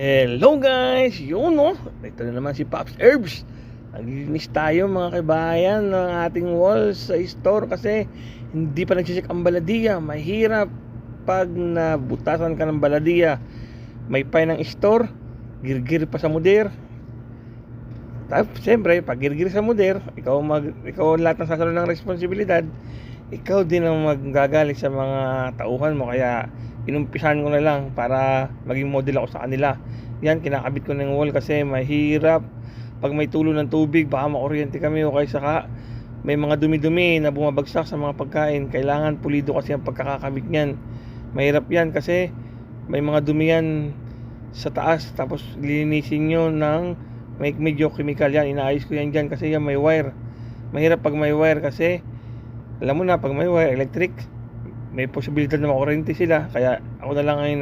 Hello guys! Yun no, ito na naman si Pops Herbs. Naglilinis tayo mga kabayan ng ating walls sa store kasi hindi pa nag-check ang baladiya. Mahirap pag nabutasan ka ng baladiya. May pay ng store, girgir pa sa muder. Tapos siyempre, pag girgir sa muder, ikaw lahat ng sasunod ng responsibilidad. Ikaw din ang maggagaling sa mga tauhan mo, kaya inumpisan ko na lang para maging model ako sa kanila. Yan, kinakabit ko ng wall kasi mahirap pag may tulo ng tubig, baka makuryente kami o kaya saka may mga dumi-dumi na bumabagsak sa mga pagkain. Kailangan pulido kasi ang pagkakakabit niyan. Mahirap yan kasi may mga dumi yan sa taas, tapos lilinisin nyo ng medyo chemical yan. Inaayos ko yan dyan kasi yan may wire. Mahirap pag may wire kasi alam mo na, pag may wire electric, may posibilidad na makuryente sila. Kaya ako na lang ay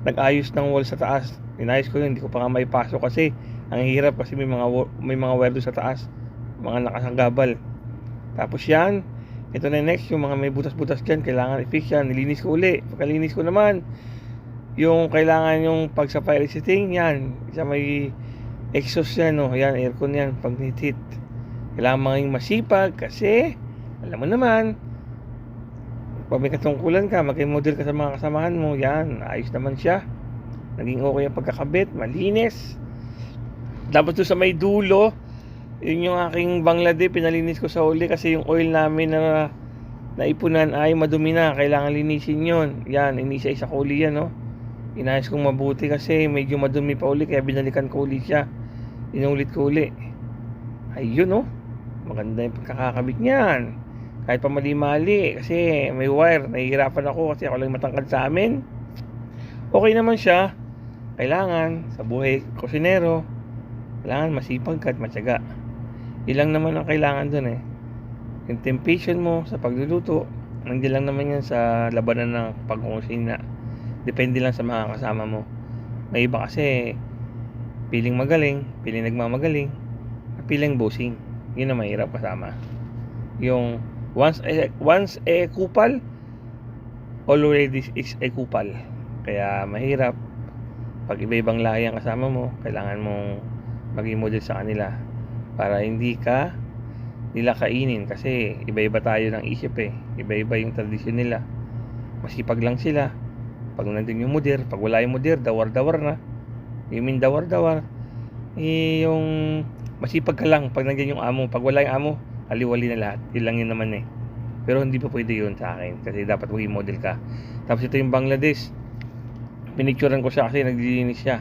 nag-ayos ng wall sa taas. Inayos ko yun, hindi ko pa nga may pasok kasi ang hirap kasi may mga wire doon sa taas, mga nakasanggabal. Tapos yan, ito na next, yung mga may butas-butas dyan, kailangan i-fix yan. Nilinis ko uli. Pagkalinis ko naman, yung kailangan yung pag sa fire setting, yan, isa may exhaust yan, no? Yan, aircon yan, pag nit-hit. Kailangan maging masipag kasi alam mo naman, pag may katungkulan ka, maging-model ka sa mga kasamahan mo, yan, ayos naman siya. Naging okay ang pagkakabit, malinis. Dapat doon sa may dulo, yun yung aking Bangladesh, pinalinis ko sa uli kasi yung oil namin na naipunan ay madumi na, kailangan linisin yun. Yan, inisa-isa ko uli yan, no? Inayos kong mabuti kasi medyo madumi pa uli, kaya binalikan ko uli siya. Inulit ko uli. Ayun, no? Maganda yung pagkakakabit niyan. Kahit pa mali-mali kasi may wire, nahihirapan ako kasi ako lang matangkad sa amin. Okay naman siya. Kailangan sa buhay kusinero, kailangan masipag ka at matyaga. Ilang naman ang kailangan dun eh. Yung temptation mo sa pagluluto, nandiyan lang naman yan sa labanan ng pagkukusina. Depende lang sa mga kasama mo. May iba kasi piling magaling, piling nagmamagaling, piling bossing. Yun ang mahirap kasama. Yung once a kupal, already is a kupal. Kaya mahirap pag iba-ibang lahi ang kasama mo. Kailangan mong maging model sa kanila para hindi ka nila kainin kasi iba-iba tayo ng isip eh. Iba-iba yung tradisyon nila. Masipag lang sila. Pag nandun yung mudir, pag wala yung mudir, dawar-dawar na. You mean dawar-dawar? Yung masipag ka lang pag nandiyan yung amo. Pag wala yung amo, aliwali na lahat. Yun lang yun naman eh. Pero hindi pa pwede yun sa akin kasi dapat maging model ka. Tapos ito yung Bangladesh, pinicturean ko siya kasi naglilinis siya.